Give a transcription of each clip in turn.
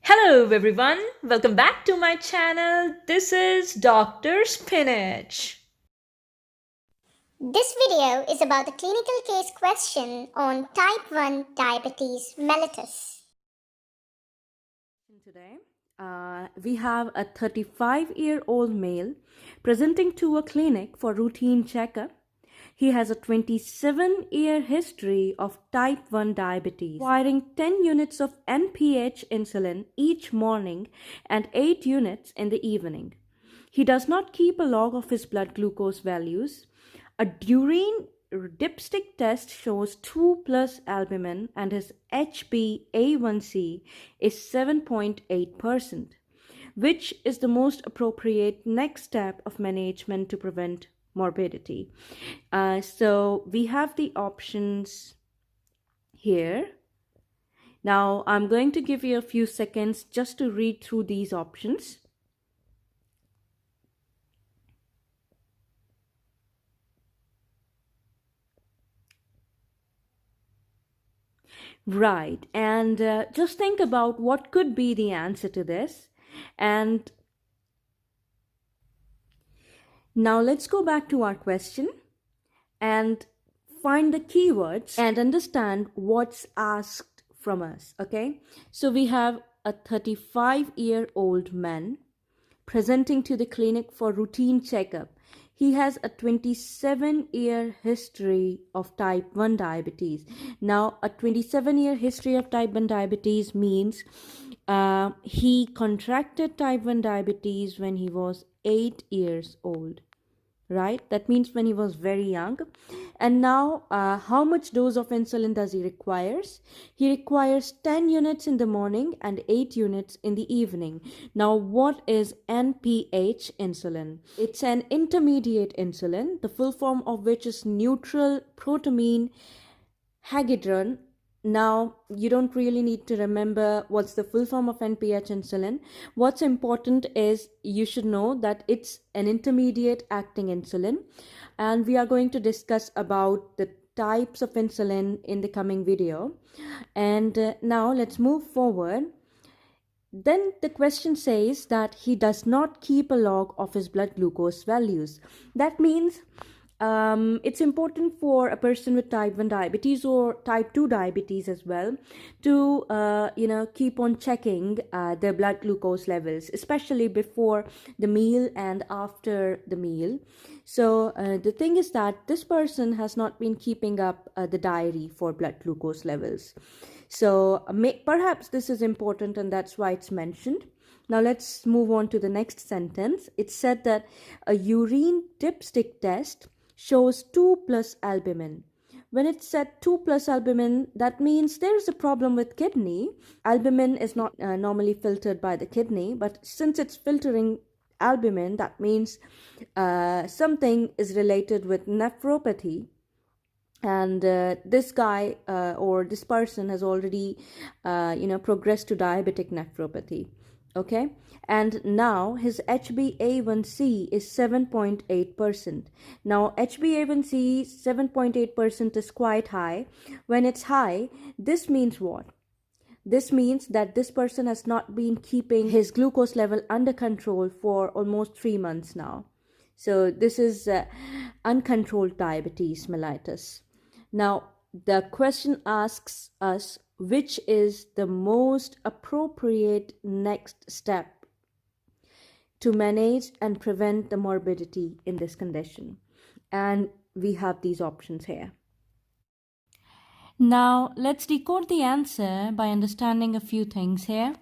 Hello everyone, welcome back to my channel. This is Dr. Spinach. This video is about the clinical case question on type 1 diabetes mellitus. Today, we have a 35-year-old male presenting to a clinic for routine checkup. He has a 27-year history of type 1 diabetes, requiring 10 units of NPH insulin each morning and 8 units in the evening. He does not keep a log of his blood glucose values. A urine dipstick test shows 2+ albumin and his HbA1c is 7.8%, which is the most appropriate next step of management to prevent morbidity. So we have the options here. Now I'm going to give you a few seconds just to read through these options. Right, and just think about what could be the answer to this. And now let's go back to our question and find the keywords and understand what's asked from us, okay? So we have a 35-year-old man presenting to the clinic for routine checkup. He has a 27-year history of type 1 diabetes. Now, a 27-year history of type 1 diabetes means he contracted type 1 diabetes when he was 8 years old, right? That means when he was very young. And now, how much dose of insulin does he require? He requires 10 units in the morning and 8 units in the evening. Now, what is NPH insulin? It's an intermediate insulin, the full form of which is neutral protamine hagidron. Now, you don't really need to remember what's the full form of NPH insulin. What's important is you should know that it's an intermediate acting insulin. And we are going to discuss about the types of insulin in the coming video. And now let's move forward. Then the question says that he does not keep a log of his blood glucose values. That means it's important for a person with type 1 diabetes or type 2 diabetes as well to keep on checking their blood glucose levels, especially before the meal and after the meal. So the thing is that this person has not been keeping up the diary for blood glucose levels. So perhaps this is important and that's why it's mentioned. Now let's move on to the next sentence. It said that a urine dipstick test shows 2+ albumin. When it said 2+ albumin, that means there is a problem with kidney. Albumin is not normally filtered by the kidney, but since it's filtering albumin, that means something is related with nephropathy. And this guy or this person has already progressed to diabetic nephropathy. Okay, and now his HbA1c is 7.8%. Now HbA1c 7.8% is quite high. When it's high, this means what? This means that this person has not been keeping his glucose level under control for almost 3 months now. So this is uncontrolled diabetes mellitus. Now the question asks us, which is the most appropriate next step to manage and prevent the morbidity in this condition? And we have these options here. Now, let's decode the answer by understanding a few things here.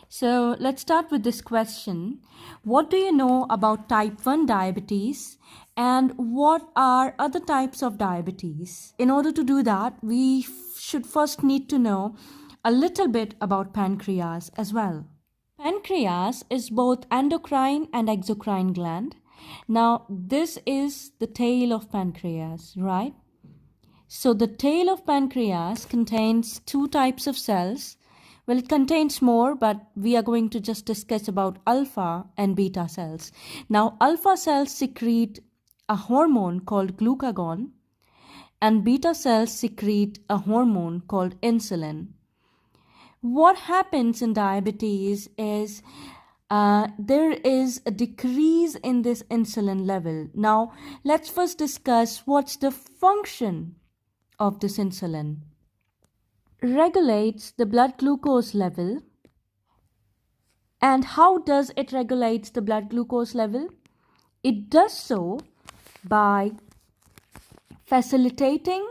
So let's start with this question. What do you know about type 1 diabetes and what are other types of diabetes? In order to do that, we should first need to know a little bit about pancreas as well. Pancreas is both endocrine and exocrine gland. Now, this is the tail of pancreas, right? So the tail of pancreas contains 2 types of cells. Well, it contains more, but we are going to just discuss about alpha and beta cells. Now, alpha cells secrete a hormone called glucagon, and beta cells secrete a hormone called insulin. What happens in diabetes is there is a decrease in this insulin level. Now, let's first discuss what's the function of this insulin. Regulates the blood glucose level. And how does it regulate the blood glucose level? It does so by facilitating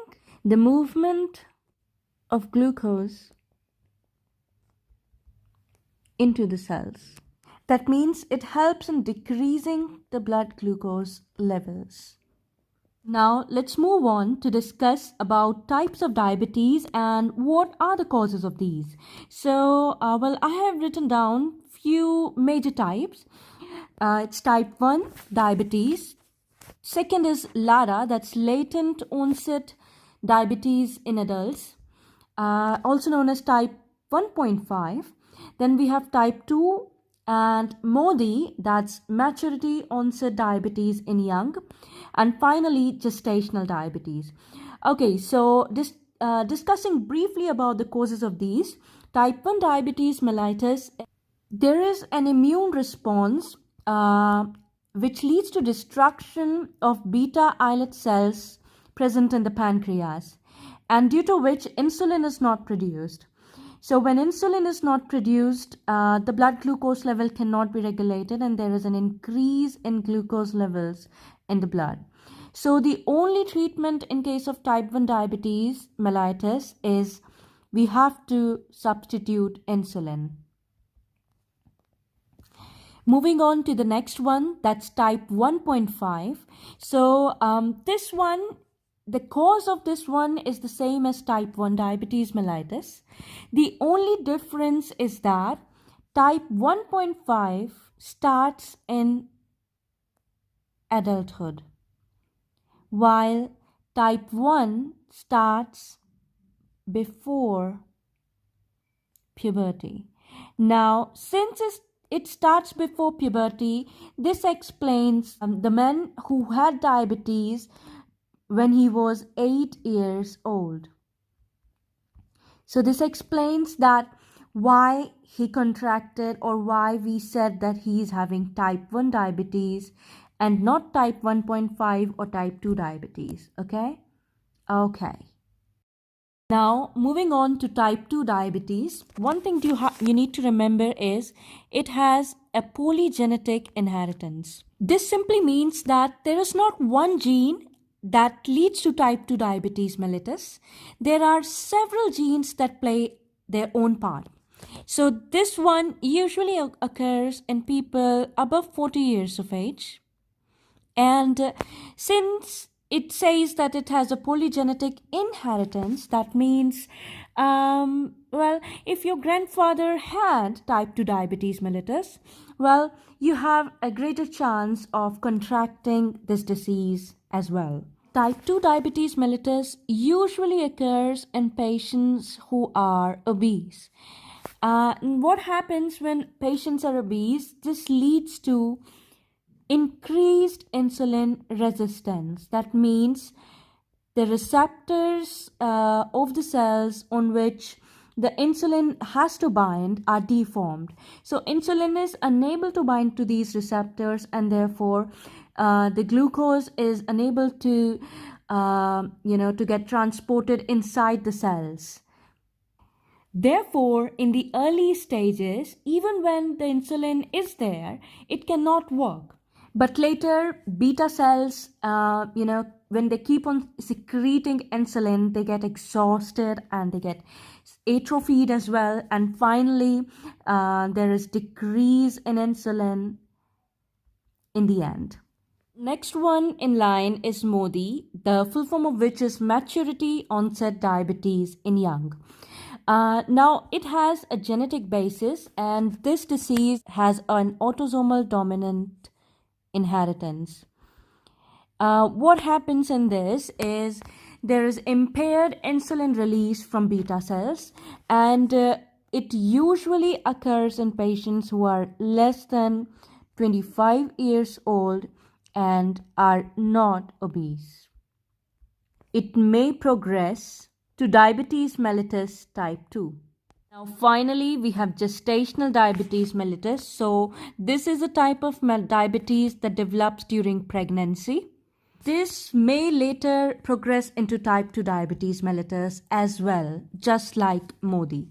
the movement of glucose into the cells. That means it helps in decreasing the blood glucose levels. Now let's move on to discuss about types of diabetes and what are the causes of these. So, I have written down few major types. It's type 1 diabetes. Second is LADA, that's latent onset diabetes in adults, also known as type 1.5. Then we have type 2 and MODI, that's maturity onset diabetes in young. And finally, gestational diabetes. Okay, so discussing briefly about the causes of these. Type 1 diabetes mellitus, there is an immune response which leads to destruction of beta islet cells present in the pancreas, and due to which insulin is not produced. So when insulin is not produced, the blood glucose level cannot be regulated and there is an increase in glucose levels in the blood. So the only treatment in case of type 1 diabetes mellitus is we have to substitute insulin. Moving on to the next one, that's type 1.5. So this one, the cause of this one is the same as type 1 diabetes mellitus. The only difference is that type 1.5 starts in adulthood, while type 1 starts before puberty. Now, since it starts before puberty, this explains the man who had diabetes when he was 8 years old. So this explains that why he contracted or why we said that he is having type 1 diabetes and not type 1.5 or type 2 diabetes. Okay. Now, moving on to type 2 diabetes, one thing you need to remember is it has a polygenetic inheritance. This simply means that there is not one gene that leads to type 2 diabetes mellitus. There are several genes that play their own part. So this one usually occurs in people above 40 years of age. And since it says that it has a polygenetic inheritance, that means, if your grandfather had type 2 diabetes mellitus, you have a greater chance of contracting this disease as well. Type 2 diabetes mellitus usually occurs in patients who are obese. What happens when patients are obese? This leads to increased insulin resistance. That means the receptors of the cells on which the insulin has to bind are deformed. So insulin is unable to bind to these receptors, and therefore the glucose is unable to get transported inside the cells. Therefore, in the early stages, even when the insulin is there, it cannot work. But later, beta cells, when they keep on secreting insulin, they get exhausted and they get atrophied as well. And finally, there is decrease in insulin in the end. Next one in line is MODI, the full form of which is maturity onset diabetes in young. Now, it has a genetic basis, and this disease has an autosomal dominant inheritance. What happens in this is there is impaired insulin release from beta cells, and it usually occurs in patients who are less than 25 years old and are not obese. it may progress to diabetes mellitus type 2. Now finally we have gestational diabetes mellitus. So this is a type of diabetes that develops during pregnancy. This may later progress into type 2 diabetes mellitus as well, just like Modi.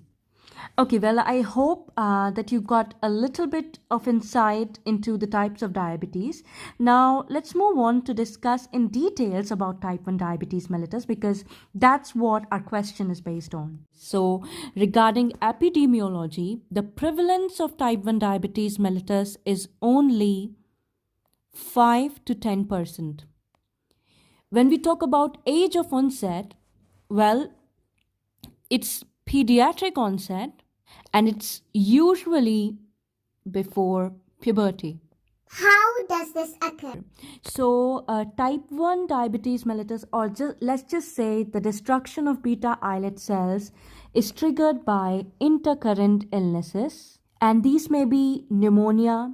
Okay, well, I hope that you got a little bit of insight into the types of diabetes. Now, let's move on to discuss in details about type 1 diabetes mellitus, because that's what our question is based on. So, regarding epidemiology, the prevalence of type 1 diabetes mellitus is only 5 to 10%. When we talk about age of onset, well, it's pediatric onset and it's usually before puberty. How does this occur? So, type 1 diabetes mellitus, or let's just say the destruction of beta islet cells, is triggered by intercurrent illnesses, and these may be pneumonia,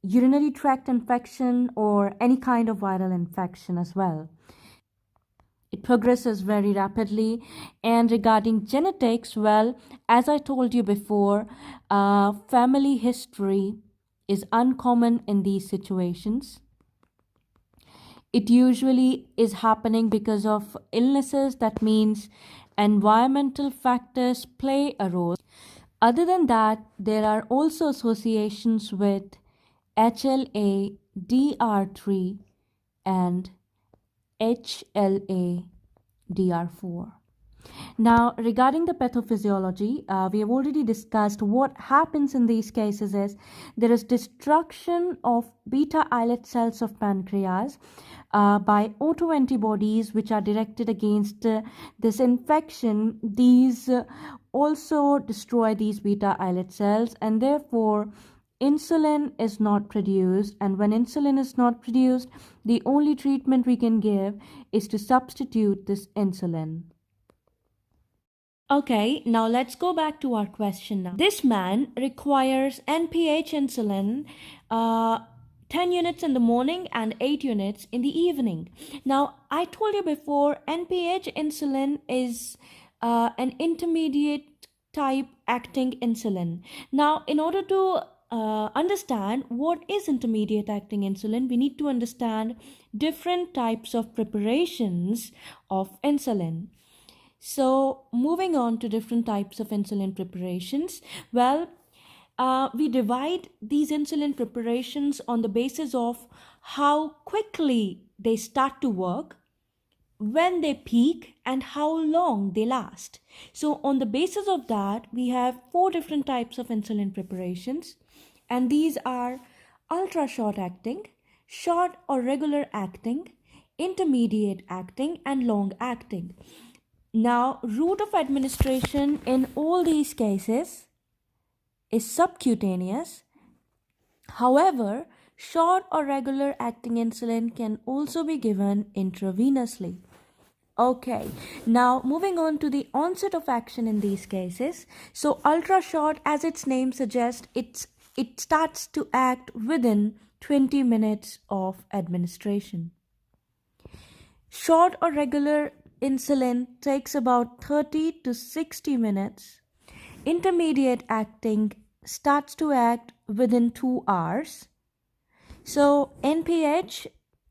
urinary tract infection, or any kind of viral infection as well. It progresses very rapidly. And regarding genetics, well, as I told you before, family history is uncommon in these situations. It usually is happening because of illnesses. That means environmental factors play a role. Other than that, there are also associations with HLA, DR3, and HLA DR4. Now, regarding the pathophysiology, we have already discussed what happens in these cases is there is destruction of beta islet cells of pancreas by autoantibodies which are directed against this infection. These also destroy these beta islet cells, and therefore insulin is not produced. And when insulin is not produced, the only treatment we can give is to substitute this insulin. Okay, now let's go back to our question now. This man requires NPH insulin 10 units in the morning and 8 units in the evening. Now, I told you before, NPH insulin is an intermediate type acting insulin. Now, in order to understand what is intermediate acting insulin, we need to understand different types of preparations of insulin. So, moving on to different types of insulin preparations, well, we divide these insulin preparations on the basis of how quickly they start to work, when they peak, and how long they last. So, on the basis of that, we have 4 different types of insulin preparations, and these are ultra short acting, short or regular acting, intermediate acting, and long acting. Now, route of administration in all these cases is subcutaneous. However, short or regular acting insulin can also be given intravenously. Okay, now moving on to the onset of action in these cases. So, ultra short, as its name suggests, it starts to act within 20 minutes of administration. Short or regular insulin takes about 30 to 60 minutes. Intermediate acting starts to act within 2 hours. So, NPH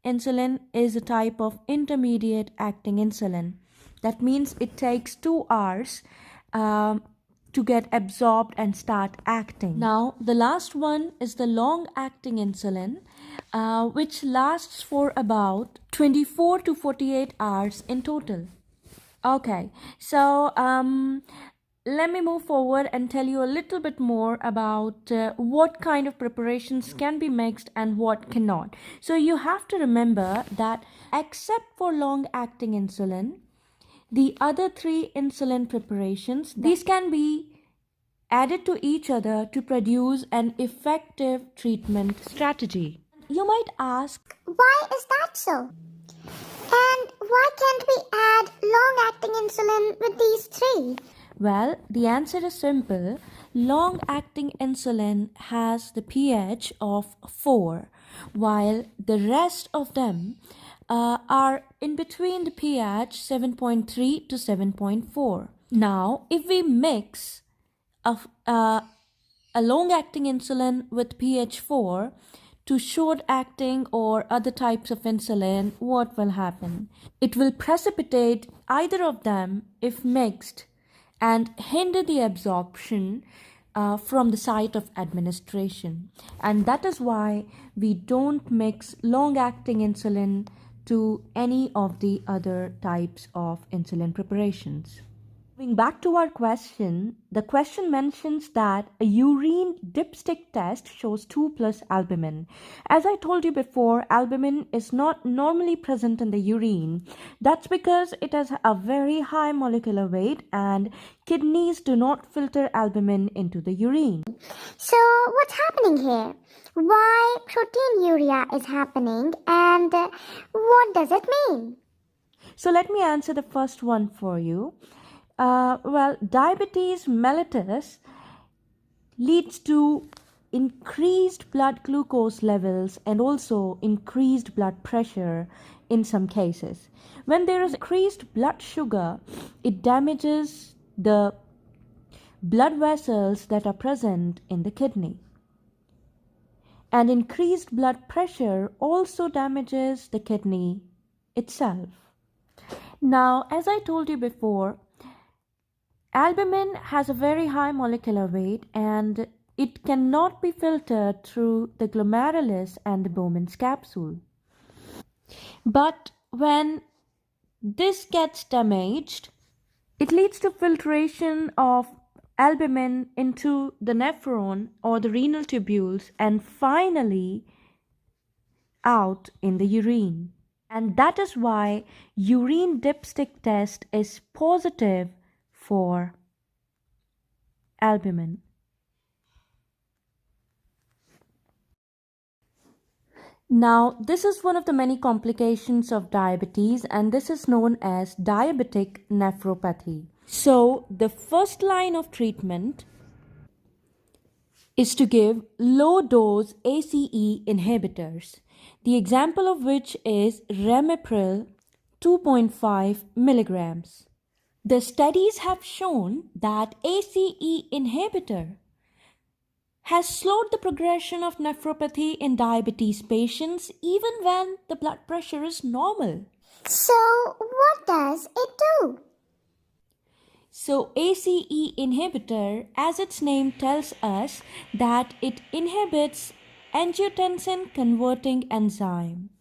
insulin is a type of intermediate acting insulin. That means it takes 2 hours to get absorbed and start acting. Now, the last one is the long acting insulin, which lasts for about 24 to 48 hours in total. Okay, so let me move forward and tell you a little bit more about what kind of preparations can be mixed and what cannot. So you have to remember that except for long acting insulin, the other 3 insulin preparations, these can be added to each other to produce an effective treatment strategy. You might ask, Why is that so? And why can't we add long-acting insulin with these 3? Well, the answer is simple. Long-acting insulin has the pH of 4, while the rest of them are in between the pH 7.3 to 7.4. Now, if we mix a long-acting insulin with pH 4 to short-acting or other types of insulin, what will happen? It will precipitate either of them if mixed and hinder the absorption from the site of administration. And that is why we don't mix long-acting insulin to any of the other types of insulin preparations. Going back to our question, the question mentions that a urine dipstick test shows 2 plus albumin. As I told you before, albumin is not normally present in the urine. That's because it has a very high molecular weight and kidneys do not filter albumin into the urine. So, what's happening here? Why proteinuria is happening and what does it mean? So let me answer the first one for you. Diabetes mellitus leads to increased blood glucose levels and also increased blood pressure in some cases. When there is increased blood sugar, it damages the blood vessels that are present in the kidney. And increased blood pressure also damages the kidney itself. Now, as I told you before, albumin has a very high molecular weight and it cannot be filtered through the glomerulus and the Bowman's capsule. But when this gets damaged, it leads to filtration of albumin into the nephron or the renal tubules and finally out in the urine. And that is why urine dipstick test is positive for albumin. Now, this is one of the many complications of diabetes and this is known as diabetic nephropathy. So, the first line of treatment is to give low-dose ACE inhibitors, the example of which is Ramipril 2.5 milligrams. The studies have shown that ACE inhibitor has slowed the progression of nephropathy in diabetes patients even when the blood pressure is normal. So, what does it do? So, ACE inhibitor, as its name tells us, that it inhibits angiotensin converting enzyme.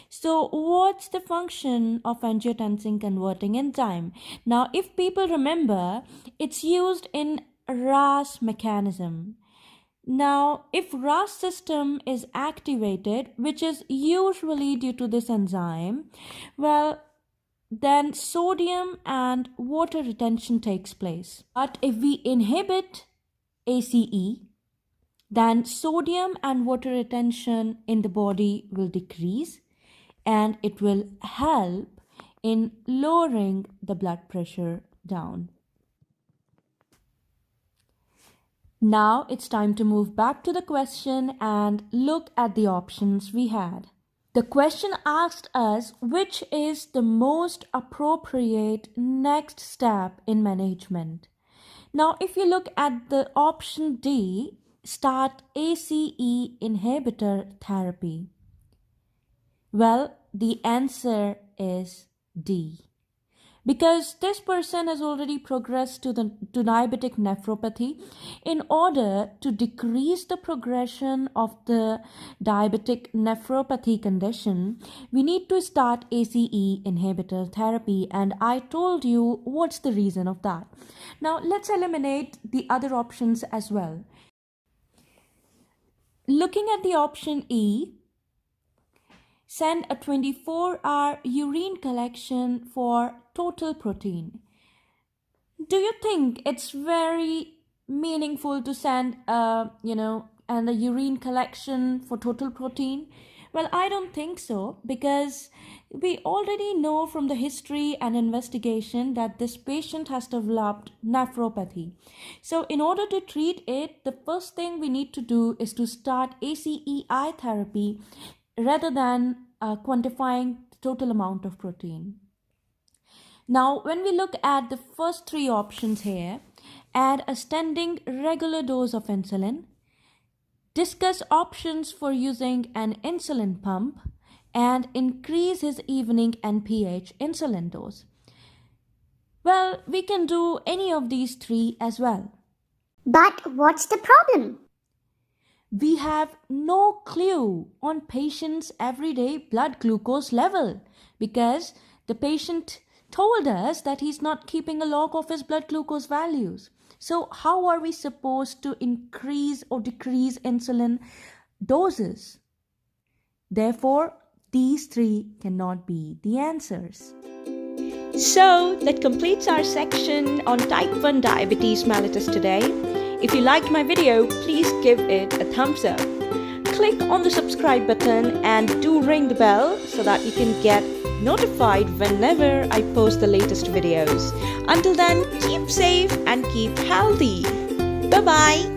So, what's the function of angiotensin converting enzyme? Now, if people remember, it's used in RAS mechanism. Now, if RAS system is activated, which is usually due to this enzyme, then sodium and water retention takes place. But if we inhibit ACE, then sodium and water retention in the body will decrease and it will help in lowering the blood pressure down. Now it's time to move back to the question and look at the options we had. The question asked us which is the most appropriate next step in management. Now, if you look at the option D, start ACE inhibitor therapy. Well, the answer is D. Because this person has already progressed to diabetic nephropathy. In order to decrease the progression of the diabetic nephropathy condition, we need to start ACE inhibitor therapy, and I told you what's the reason of that. Now let's eliminate the other options as well. Looking at the option E, send a 24-hour urine collection for total protein. Do you think it's very meaningful to send a urine collection for total protein? Well, I don't think so, because we already know from the history and investigation that this patient has developed nephropathy. So in order to treat it, the first thing we need to do is to start ACEI therapy rather than quantifying total amount of protein. Now, when we look at the first three options here, add a standing regular dose of insulin, discuss options for using an insulin pump, and increase his evening NPH insulin dose. Well, we can do any of these three as well. But what's the problem? We have no clue on patient's everyday blood glucose level because the patient told us that he's not keeping a log of his blood glucose values. So how are we supposed to increase or decrease insulin doses? Therefore, these three cannot be the answers. So that completes our section on type 1 diabetes mellitus today. If you liked my video, please give it a thumbs up. Click on the subscribe button and do ring the bell so that you can get notified whenever I post the latest videos. Until then, keep safe and keep healthy. Bye-bye.